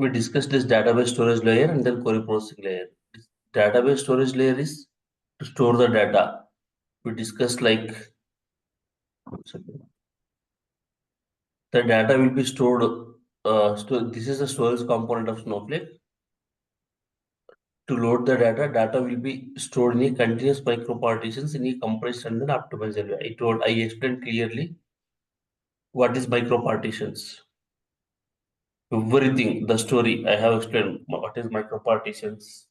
we discussed this database storage layer and then query processing layer. This database storage layer is to store the data. We discussed like the data will be stored. This is the storage component of Snowflake. To load the data will be stored in a continuous micropartitions in a compressed and then optimized area. I explained clearly what is micropartitions. Everything, the story I have explained what is micropartitions,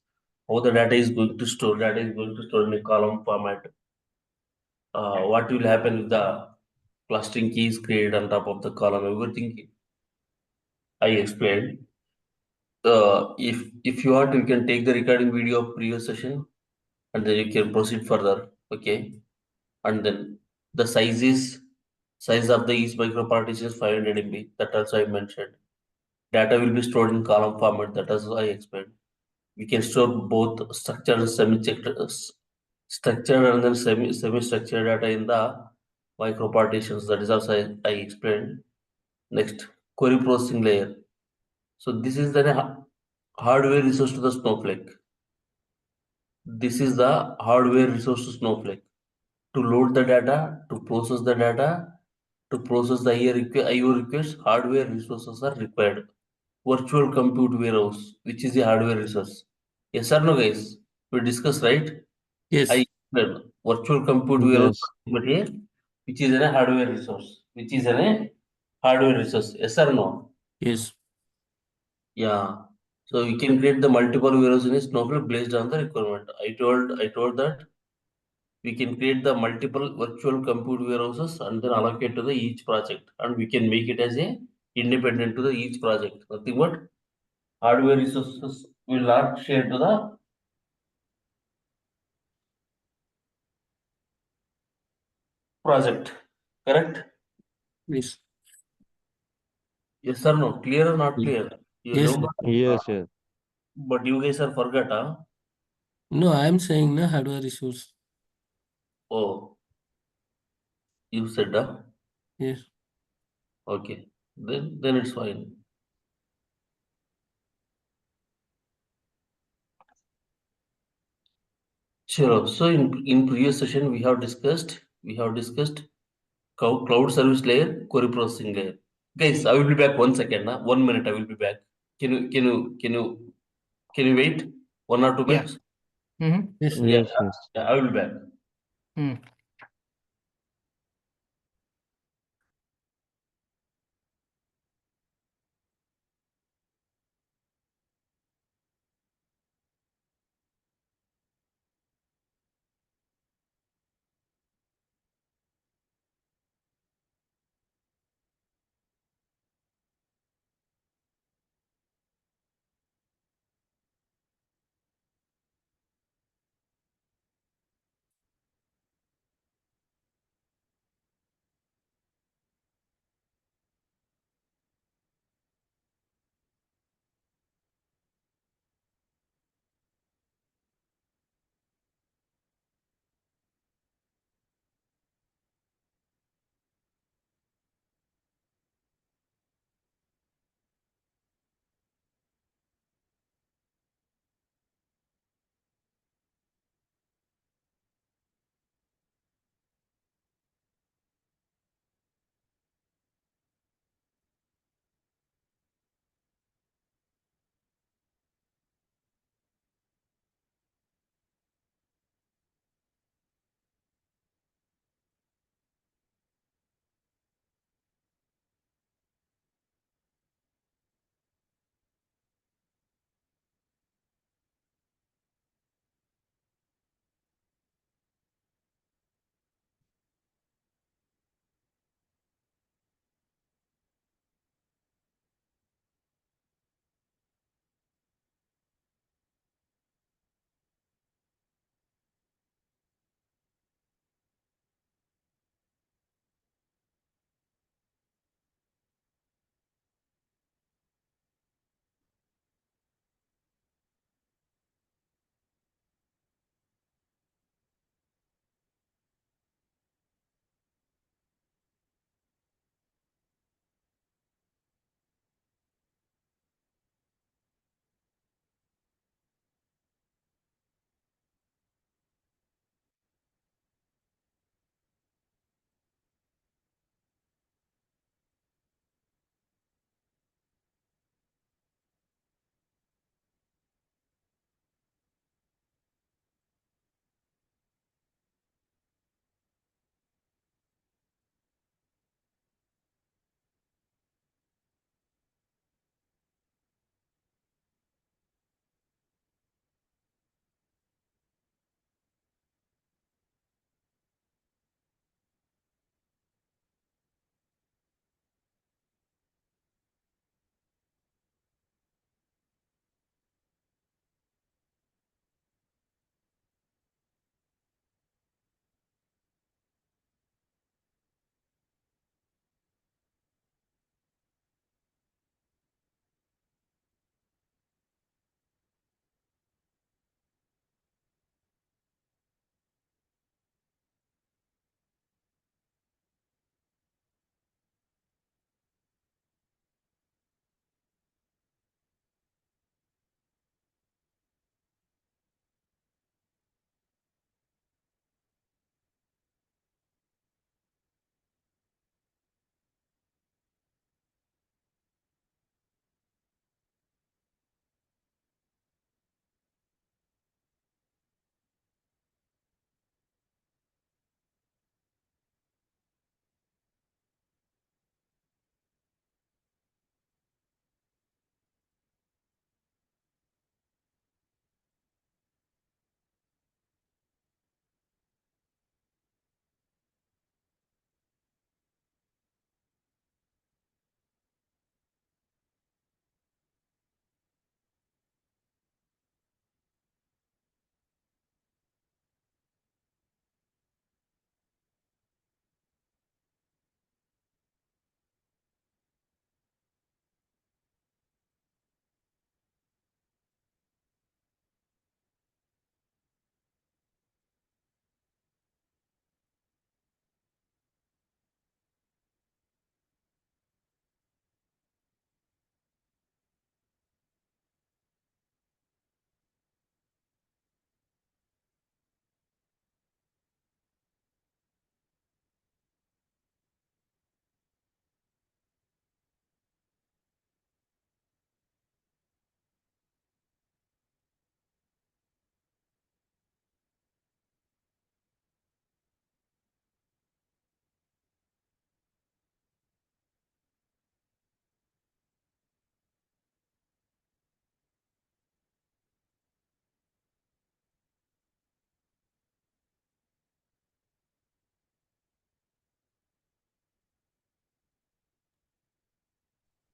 how the data is going to store. Data is going to store in a column format. What will happen if the clustering key is created on top of the column? Everything I explained. If you want, you can take the recording video of previous session and then you can proceed further. Okay, and then the size of the each micropartition is 500 MB. That also I mentioned. Data will be stored in column format. That also I explained. We can store both structured and structured and then semi-structured data in the micropartitions. That is also I explained. Next, query processing layer. So this is the hardware resource to the Snowflake. This is the hardware resource to Snowflake. To load the data, to process the data, to process the IO requests, hardware resources are required. Virtual compute warehouse, which is the hardware resource. Yes or no, guys? We discussed, right? Yes. I explained. Virtual compute warehouse, Yes. which is a hardware resource. Which is a hardware resource. Yes or no? Yes. Yeah. So you can create the multiple warehouse in a Snowflake based on the requirement. I told that we can create the multiple virtual compute warehouses and then allocate to the each project, and we can make it as a independent to the each project. Nothing but hardware resources will not share to the project. Correct? Yes. Yes or no? Clear or not clear? You Yes. remember? Yes. But you guys are forgot, huh? No, I am saying na hardware issues. Oh, you said, huh? Yes. Okay. Then it's fine. Sure. So in previous session we have discussed cloud service layer, query processing layer. Guys, I will be back 1 second. 1 minute, I will be back. Can you wait 1 or 2 minutes? Yes. Yeah, Yes. I will be back.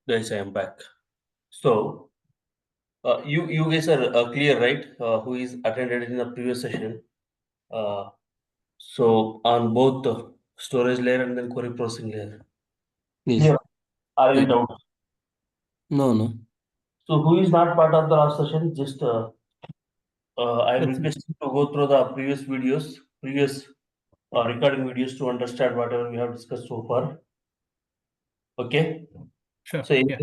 Guys, I am back. So, you guys are clear, right? Who is attended in the previous session? Uh, so on both the storage layer and then query processing layer. Yes. Clear? Are you Yes. doubt? No, no. So who is not part of the last session? Just I am Yes. requesting to go through the previous videos, previous recording videos to understand whatever we have discussed so far. Okay. Sure. So Yeah.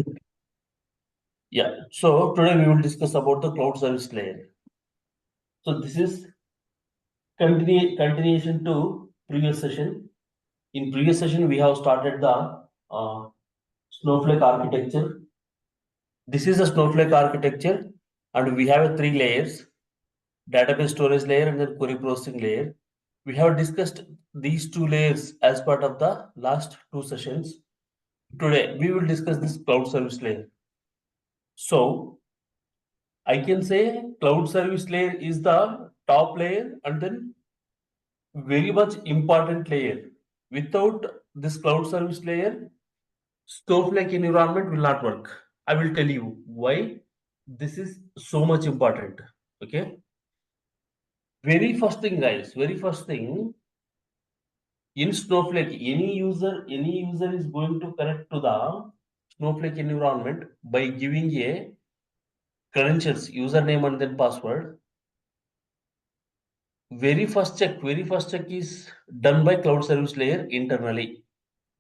yeah. So today we will discuss about the cloud service layer. So this is continuation to previous session. In previous session, we have started the Snowflake architecture. This is a Snowflake architecture, and we have three layers: database storage layer and then query processing layer. We have discussed these two layers as part of the last two sessions. Today, we will discuss this cloud service layer. So, I can say cloud service layer is the top layer and then very much important layer. Without this cloud service layer, Snowflake environment will not work. I will tell you why this is so much important. Okay. Very first thing, guys, very first thing in Snowflake, any user is going to connect to the Snowflake environment by giving a credentials, username and then password. Very first check is done by cloud service layer internally.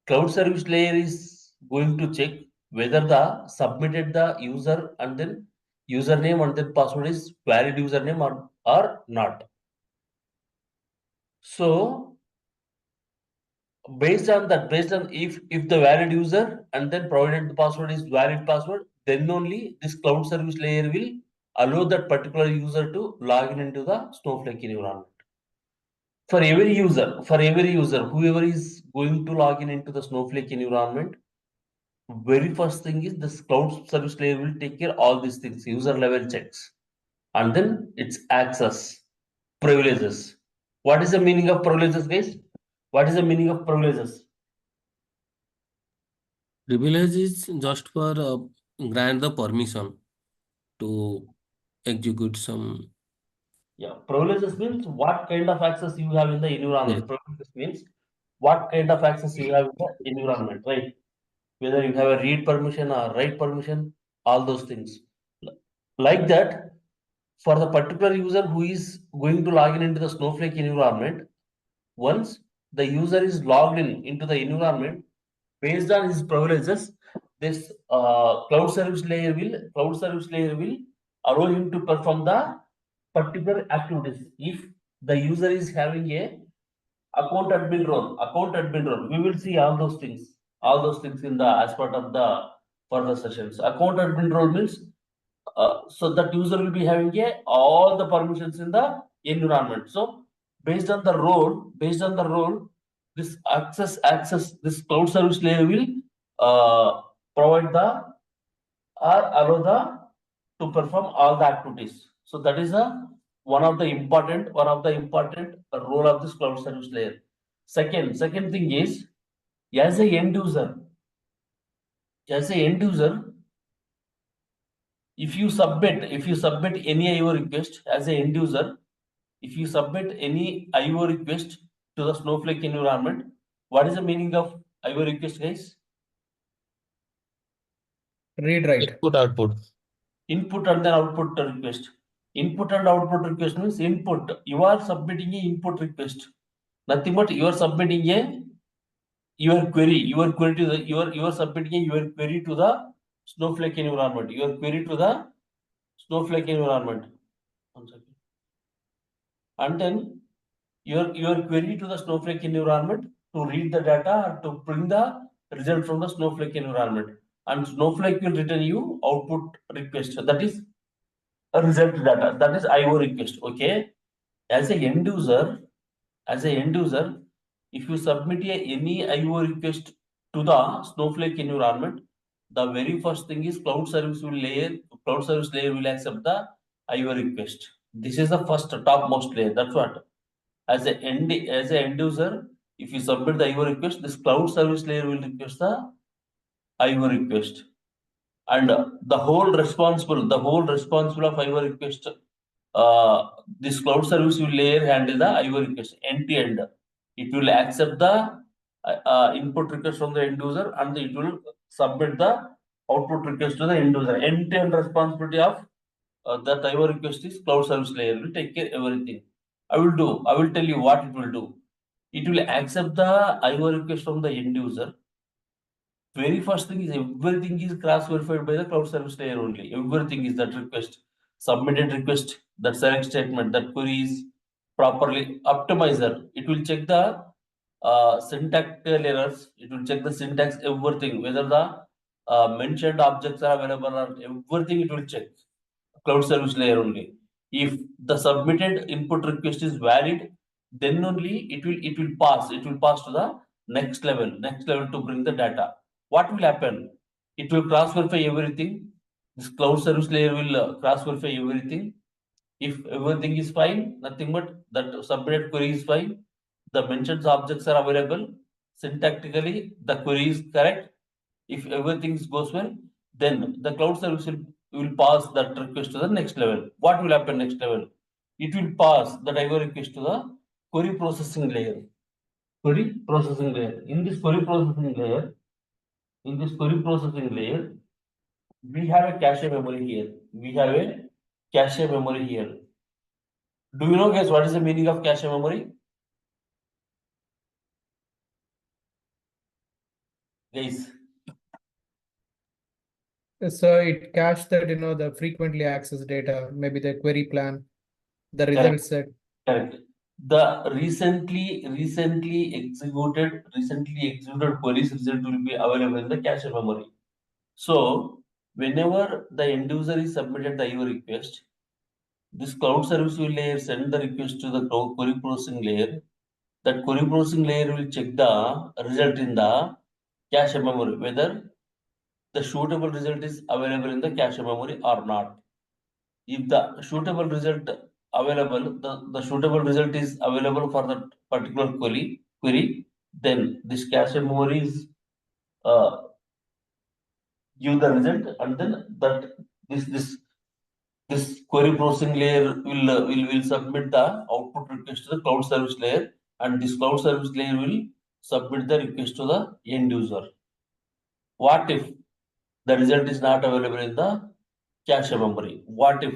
Cloud service layer is going to check whether the submitted the user and then username and then password is valid username or not. So based on if the valid user and then provided the password is valid password, then only this cloud service layer will allow that particular user to log in into the Snowflake environment. For every user, whoever is going to log in into the Snowflake environment, very first thing is this cloud service layer will take care all these things, user level checks, and then its access, privileges. What is the meaning of privileges, guys? What is the meaning of privileges? Privilege is just for grant the permission to execute some. Yeah, privileges means what kind of access you have in the Yes. environment. Privileges means what kind of access you have in the environment, right? Whether you have a read permission or write permission, all those things. Like that, for the particular user who is going to log in into the Snowflake environment, once the user is logged in into the environment, based on his privileges, this cloud service layer will allow him to perform the particular activities. If the user is having a account admin role, we will see all those things in the as part of the further sessions. Account admin role means so that user will be having all the permissions in the environment. So based on the role, this this cloud service layer will provide the or allow the to perform all the activities. So that is one of the important role of this cloud service layer. Second thing is as a end user, as a end user, if you submit any IO request as a end user, if you submit any IO request to the Snowflake environment, what is the meaning of IO request, guys? Read write. Input output. Input and then output request. Input and output request means input. You are submitting a input request. Nothing but you are submitting your query. Your query to the you are submitting your query to the Snowflake environment. Your query to the Snowflake environment. One second. And then your query to the Snowflake environment to read the data or to bring the result from the Snowflake environment. And Snowflake will return you output request. That is a result data. That is IO request. Okay. As a end user, if you submit any IO request to the Snowflake environment, the very first thing is cloud service layer will accept the IO request. This is the first topmost layer. That's what. As a end user, if you submit the IO request, this cloud service layer will request the IO request. and the whole responsible of IO request. This cloud service will layer handle the IO request end to end. It will accept the input request from the end user and it will submit the output request to the end user. End to end responsibility of that IO request is cloud service layer will take care everything. I will tell you what it will do. It will accept the IO request from the end user. Very first thing is everything is cross verified by the cloud service layer only. Everything is that request, submitted request, that select statement, that query is properly optimizer. It will check the syntactical errors. It will check the syntax, everything, whether the mentioned objects are available or everything. It will check cloud service layer only. If the submitted input request is valid, then only it will pass to the next level to bring the data. What will happen? It will cross verify everything. This cloud service layer will cross verify everything. If everything is fine, nothing but that submitted query is fine, the mentioned objects are available, syntactically the query is correct. If everything goes well, then the cloud service will pass that request to the next level. What will happen next level? It will pass the IO request to the query processing layer. Query processing layer. In this query processing layer, we have a cache memory here. Do you know, guys, what is the meaning of cache memory? Guys, So it cached that, the frequently accessed data, maybe the query plan, the result set. correct. The recently executed queries result will be available in the cache memory. So whenever the end user is submitted the IO request, this cloud service will layer send the request to the query processing layer. That query processing layer will check the result in the cache memory, whether the suitable result is available in the cache memory or not. If the suitable result available, the suitable result is available for that particular query, then this cache memory is give the result, and then that this query processing layer will submit the output request to the cloud service layer, and this cloud service layer will submit the request to the end user. What if the result is not available in the cache memory? What if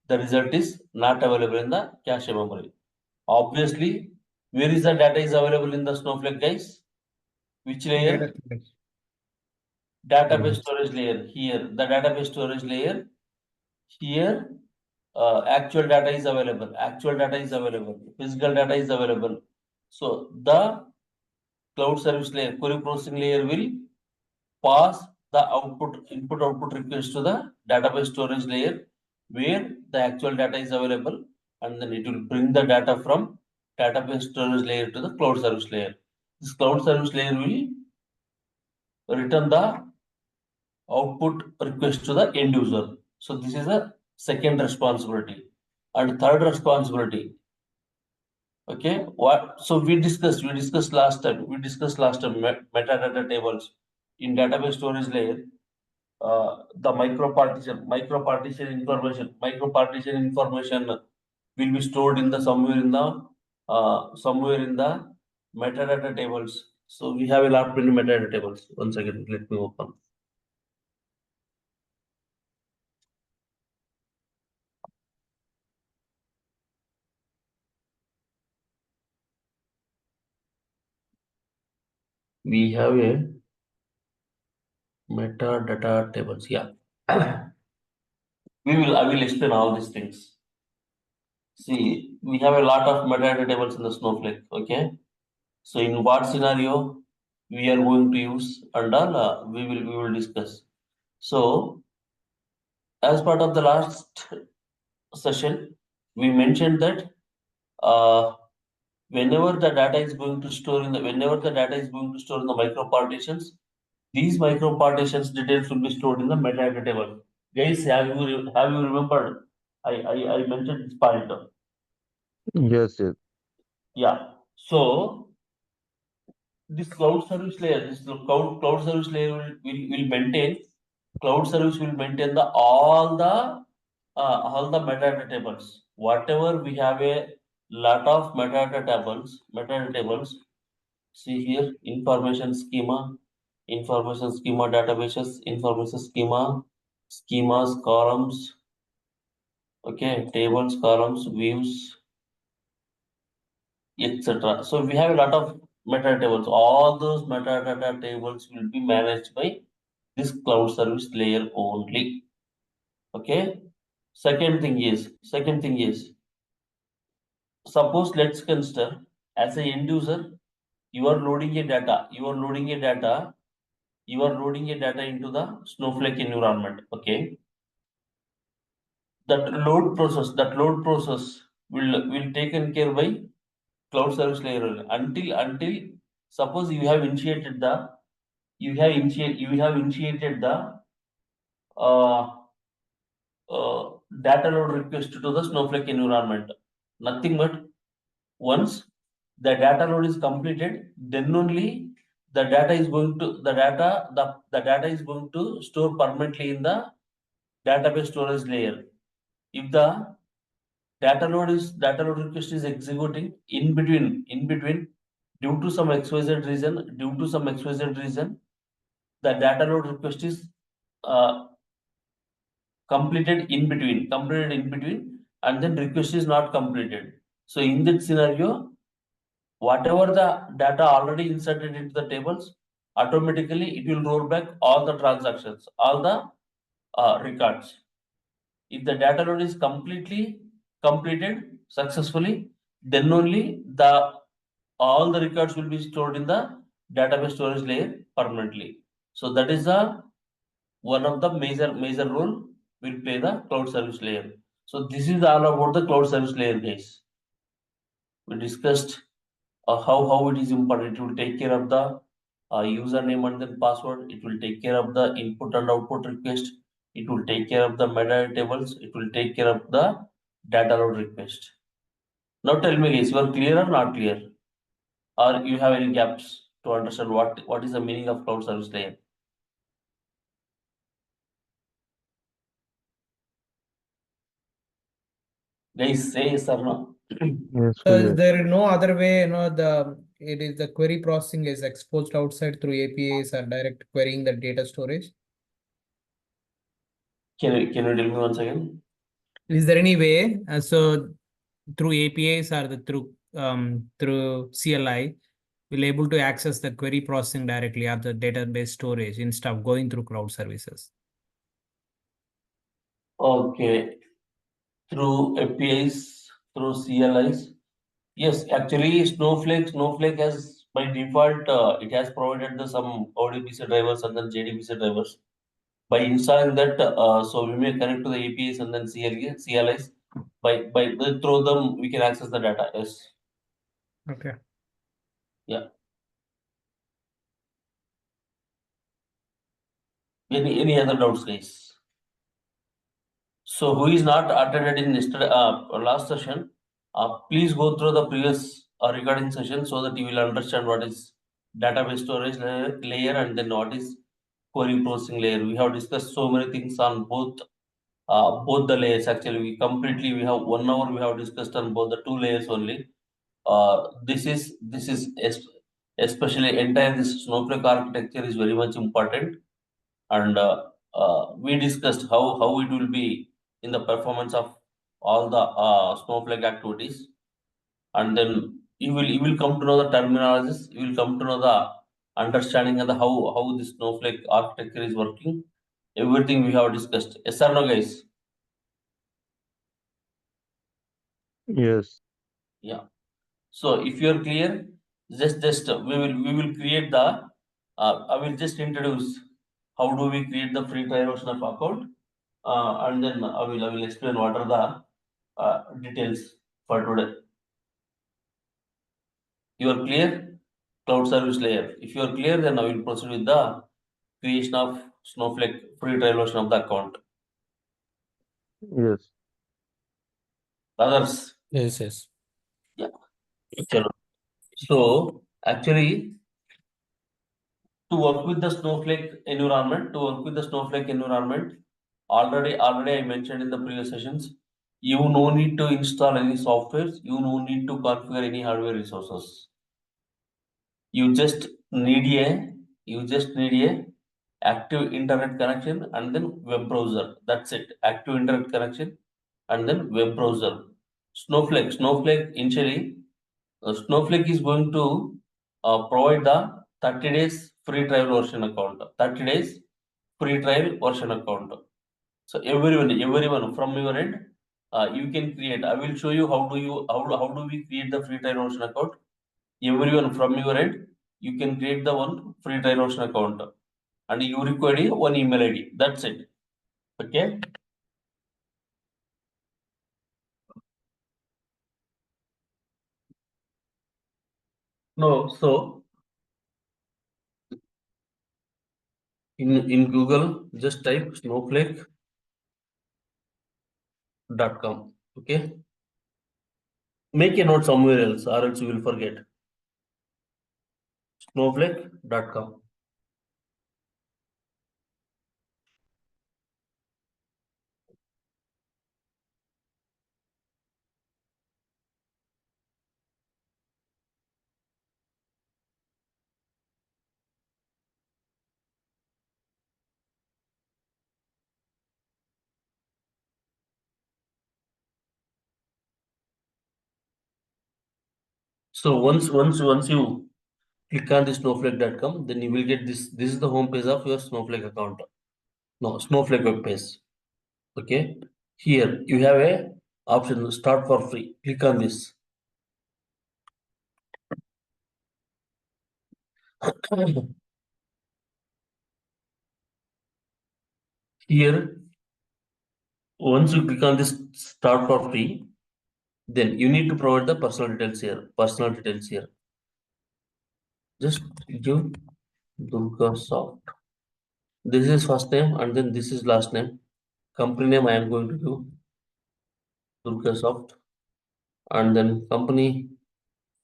the result is not available in the cache memory? Obviously, where is the data is available in the Snowflake, guys? Which layer? Database storage layer. Here, the database storage layer. Here, actual data is available. Physical data is available. So the cloud service layer, query processing layer will pass the input output request to the database storage layer where the actual data is available, and then it will bring the data from database storage layer to the cloud service layer. This cloud service layer will return the output request to the end user. So this is the second responsibility. And third responsibility. Okay, so we discussed last time metadata tables in database storage layer. The micropartition information will be stored in the somewhere in the metadata tables. So we have a lot many metadata tables. One second, let me open. We have a metadata tables. Yeah. I will explain all these things. See, we have a lot of metadata tables in the Snowflake. Okay. So in what scenario we are going to use and all we will discuss. So as part of the last session, we mentioned that whenever the data is going to store in the micro partitions, these micro partitions details will be stored in the metadata table. Guys, have you remembered? I mentioned this point. Yes, yes. Yeah. So this cloud service layer will maintain cloud service will maintain the all the metadata tables. Whatever we have a lot of metadata tables. See here, information schema databases, information schema, schemas, columns, okay, tables, columns, views, etc. So we have a lot of metadata tables. All those metadata tables will be managed by this cloud service layer only. Okay. Second thing is, suppose let's consider as a end user, you are loading a data into the Snowflake environment. Okay. That load process will taken care by cloud service layer only. Until suppose you have initiated the uh, data load request to the Snowflake environment. Nothing but once the data load is completed, then only the data is going to store permanently in the database storage layer. If the data load request is executing in between due to some XYZ reason, the data load request is completed in between, and then request is not completed. So in that scenario, whatever the data already inserted into the tables, automatically it will roll back all the transactions, all the records. If the data load is completely completed successfully, then only all the records will be stored in the database storage layer permanently. So that is the one of the major role will play the cloud service layer. So this is all about the cloud service layer, guys. We discussed how it is important. It will take care of the username and then password. It will take care of the input and output request. It will take care of the metadata tables. It will take care of the data load request. Now tell me, guys, you are clear or not clear? Or you have any gaps to understand what is the meaning of cloud service layer? Guys, say yes or no. Yes, So is clear. there no other way, the query processing is exposed outside through APIs or direct querying the data storage? Can you tell me once again? Is there any way, so through APIs or through CLI, we'll able to access the query processing directly or the database storage instead of going through cloud services? Okay, through APIs, through CLIs. Yes, actually, Snowflake has by default it has provided some ODBC drivers and then JDBC drivers. By installing that, so we may connect to the APIs and then CLIs. Through them we can access the data. Yes. Okay. Yeah. Any other doubts, guys? So who is not attended in last session? Please go through the previous recording session so that you will understand what is database storage layer and then what is query processing layer. We have discussed so many things on both the layers. Actually, we have 1 hour we have discussed on both the two layers only. This is especially entire this Snowflake architecture is very much important, and we discussed how it will be in the performance of all the Snowflake activities, and then you will come to know the terminologies. You will come to know the understanding of the how this Snowflake architecture is working. Everything we have discussed. Yes or no, guys? Yes. Yeah. So if you are clear, just we will create the. I will just introduce how do we create the free trial version of account, and then I will explain what are the details for today. You are clear? Cloud service layer. If you are clear, then I will proceed with the creation of Snowflake free trial version of the account. Yes. Others, Yes. yeah. Chalo. So actually, to work with the Snowflake environment, already I mentioned in the previous sessions, you no need to install any softwares, you no need to configure any hardware resources. You just need a active internet connection and then web browser. That's it. Active internet connection and then web browser. Snowflake initially, Snowflake is going to provide the 30 days free trial version account. 30 days free trial version account. So everyone from your end, you can create. I will show you how do we create the free trial version account. Everyone from your end, you can create the one free trial version account, and you require one email ID. That's it. Okay. No, so in Google, just type snowflake.com. Okay. Make a note somewhere else, or else you will forget. Snowflake.com. So once you click on the snowflake.com, then you will get this. This is the home page of your Snowflake account. No, Snowflake web page. Okay. Here you have a option start for free. Click on this. Here, once you click on this start for free, then you need to provide the personal details here. Just give DurgaSoft. This is first name and then this is last name. Company name I am going to do DurgaSoft, and then company.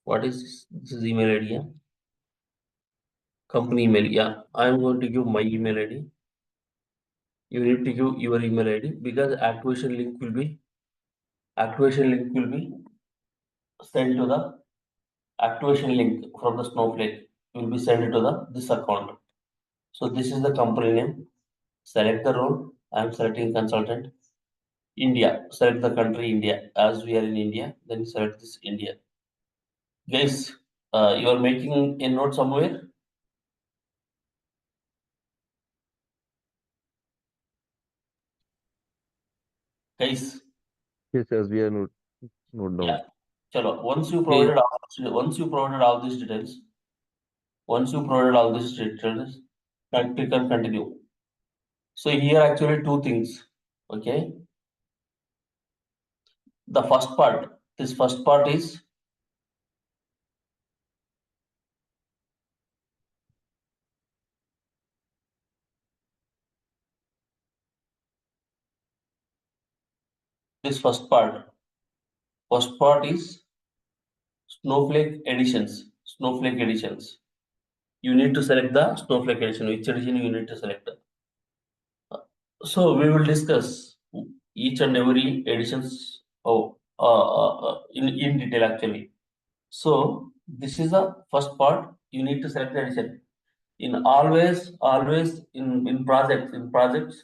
What is this? This is email ID. Yeah? Company email. Yeah, I am going to give my email ID. You need to give your email ID because activation link will be sent to the activation link from the Snowflake will be sent to the this account. So this is the company name. Select the role. I am selecting consultant. India. Select the country India. As we are in India, then select this India. Guys, you are making a note somewhere. Guys, Yes, as we are note down. yeah. Chalo. Once you provided all these details, click on continue. So here actually two things. Okay. The first part. This first part is this first part. First part is Snowflake editions. You need to select the Snowflake edition. Which edition you need to select? So we will discuss each and every editions in detail actually. So this is the first part. You need to select the edition. In always in projects,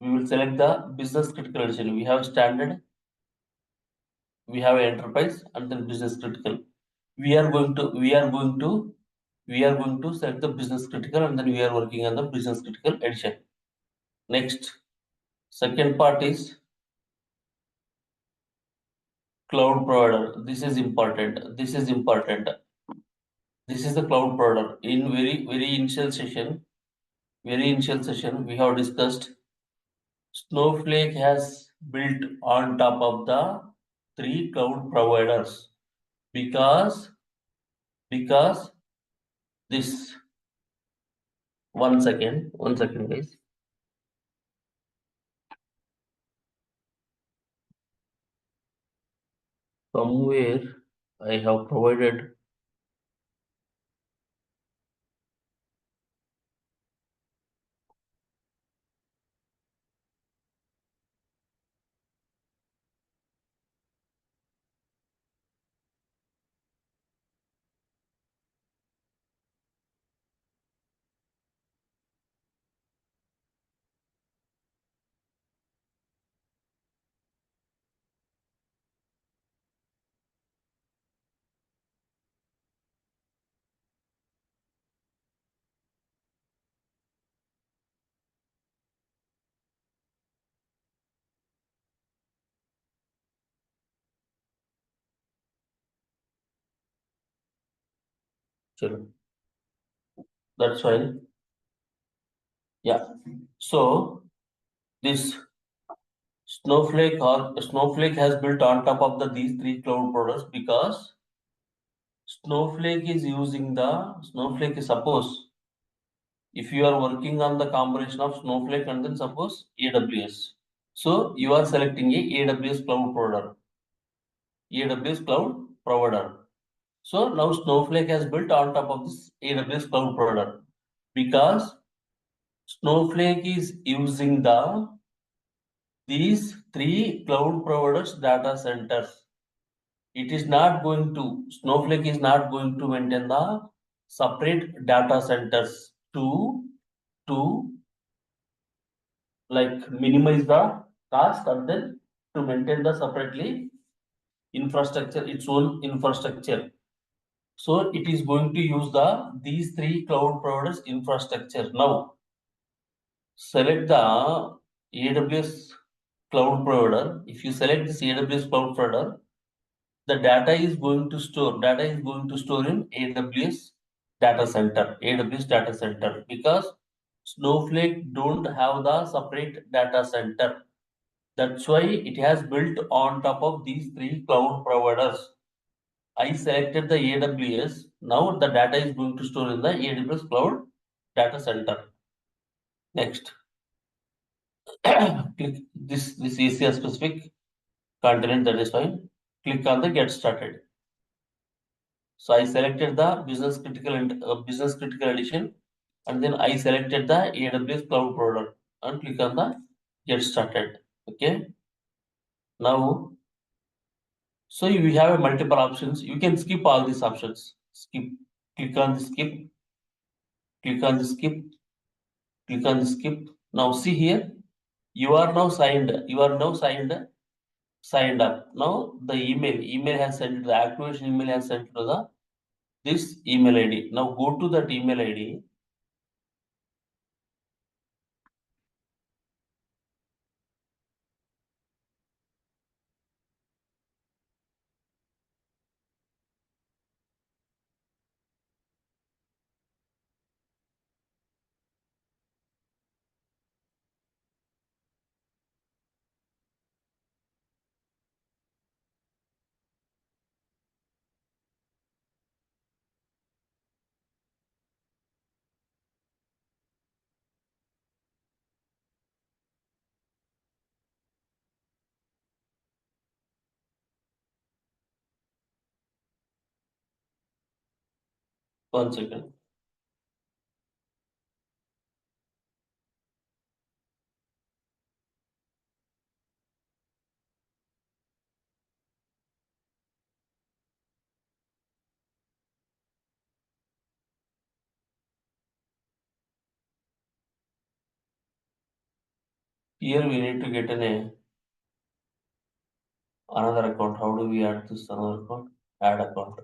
we will select the business critical edition. We have standard, we have enterprise, and then business critical. We are going to select the business critical, and then we are working on the business critical edition. Next, second part is cloud provider. This is important. This is the cloud provider. In very initial session, we have discussed Snowflake has built on top of the 3 cloud providers because this. One second, guys. Somewhere I have provided Chalo. That's fine. Yeah. So this Snowflake has built on top of these three cloud products because Snowflake is suppose if you are working on the combination of Snowflake and then suppose AWS. So you are selecting a AWS cloud provider. So now Snowflake has built on top of this AWS cloud provider because Snowflake is using these three cloud providers data centers. Snowflake is not going to maintain the separate data centers to like minimize the cost and then to maintain the separately its own infrastructure. So it is going to use these three cloud providers infrastructure. Now select the AWS cloud provider. If you select this AWS cloud provider, the data is going to store in AWS data center because Snowflake don't have the separate data center. That's why it has built on top of these three cloud providers. I selected the AWS. Now the data is going to store in the AWS cloud data center. Next, click this ACR specific content, that is fine. Click on the get started. So I selected the business critical edition, and then I selected the AWS cloud provider and click on the get started. Okay. Now, so we have multiple options. You can skip all these options. Skip. Click on the skip. Click on the skip. Click on the skip. Now see here. You are now signed up. Now the email has sent, the activation email has sent to this email ID. Now go to that email ID. One second. Here we need to get another account. How do we add this another account? Add account.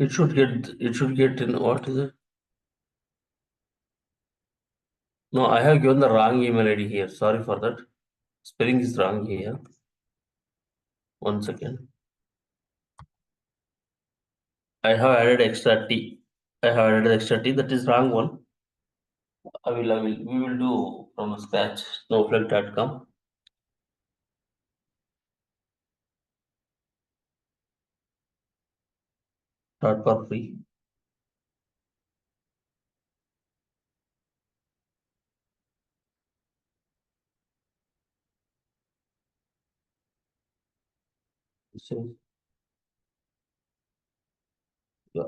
It should get in, what is it? No, I have given the wrong email ID here. Sorry for that. Spelling is wrong here. One second. I have added extra T. That is wrong one. We will do from scratch. Snowflake.com. Start for free. So, yeah.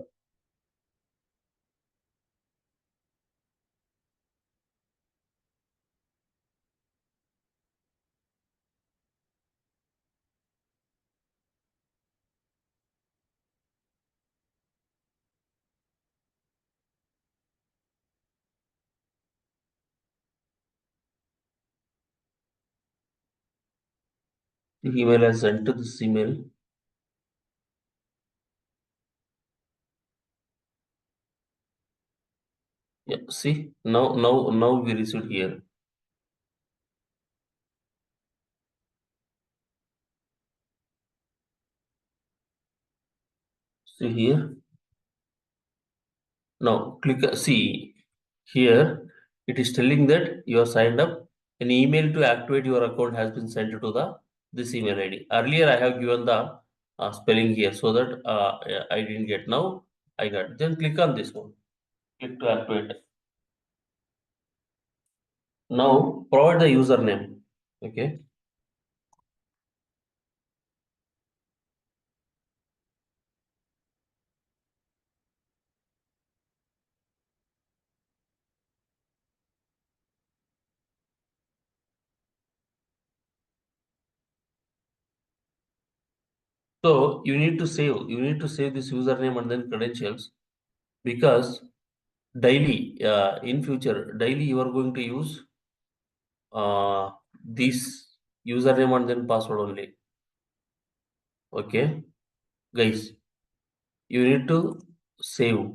The email has sent to this email. Yeah, see, now we received here. See here. Now click, see here, it is telling that you are signed up. An email to activate your account has been sent to the this email ID. Earlier I have given the spelling here so that I didn't get. Now I got. Then click on this one. Click to activate. Now provide the username. Okay. So you need to save this username and then credentials, because daily in future daily you are going to use this username and then password only. Okay, guys, you need to save.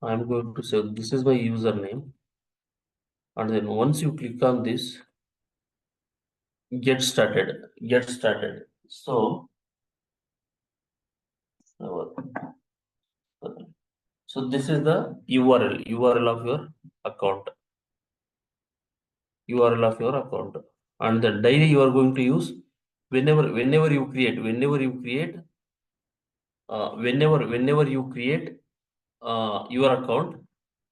I'm going to save. This is my username, and then once you click on this, get started. So so this is the URL of your account. URL of your account, and then daily you are going to use whenever you create your account,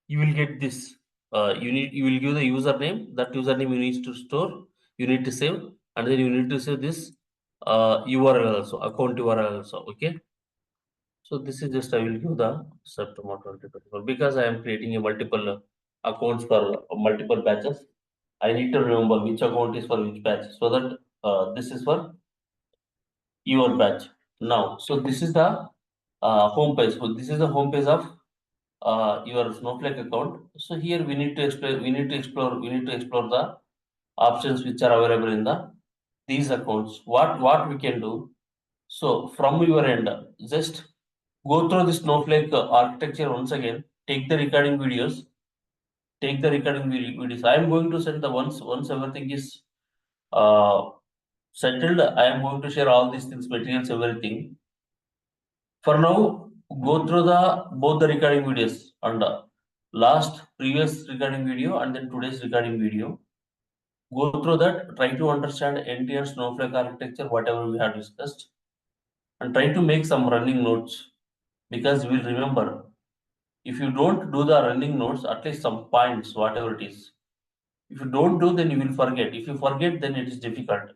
you will get this. You will give the username. That username you need to store. You need to save, and then you need to save this URL also, account URL also. Okay. So this is just I will give the September 2024 because I am creating a multiple accounts for multiple batches. I need to remember which account is for which batch, so that this is for your batch. Now, so this is the home page. So this is the home page of your Snowflake account. So here we need to explore. We need to explore the options which are available in these accounts. What we can do. So from your end, just go through the Snowflake architecture once again. Take the recording videos. I am going to send the once everything is uh, settled. I am going to share all these things, materials, everything. For now, go through the both the recording videos and last previous recording video and then today's recording video. Go through that. Try to understand entire Snowflake architecture, whatever we have discussed, and try to make some running notes, because you will remember. If you don't do the running notes, at least some points, whatever it is. If you don't do, then you will forget. If you forget, then it is difficult.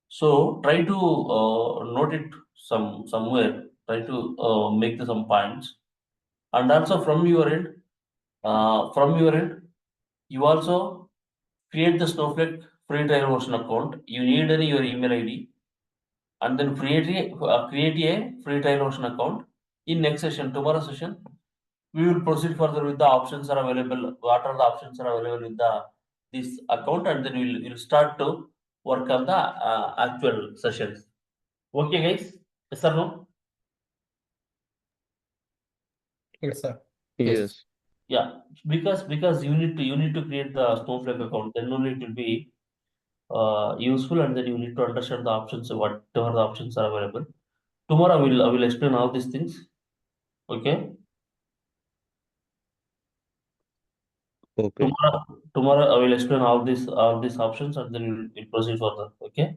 So try to note it somewhere. Try to make some points, and also from your end, you also create the Snowflake free trial version account. You need your email ID, and then create a free trial version account. In next session, tomorrow session, we will proceed further with the options are available. What are the options are available with this account, and then we'll start to work on the actual sessions. Okay, guys. Yes or no? Yes, sir. Yes. Yeah, because you need to create the Snowflake account. Then only it will be useful, and then you need to understand the options, whatever the options are available. Tomorrow I will explain all these things. Okay. Okay. Tomorrow I will explain all these options, and then we'll proceed further. Okay.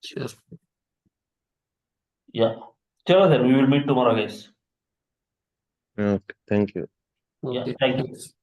Sure. Yeah. Chalo then, we will meet tomorrow, guys. Okay. Thank you. Yeah. Okay. Thank you. Thanks.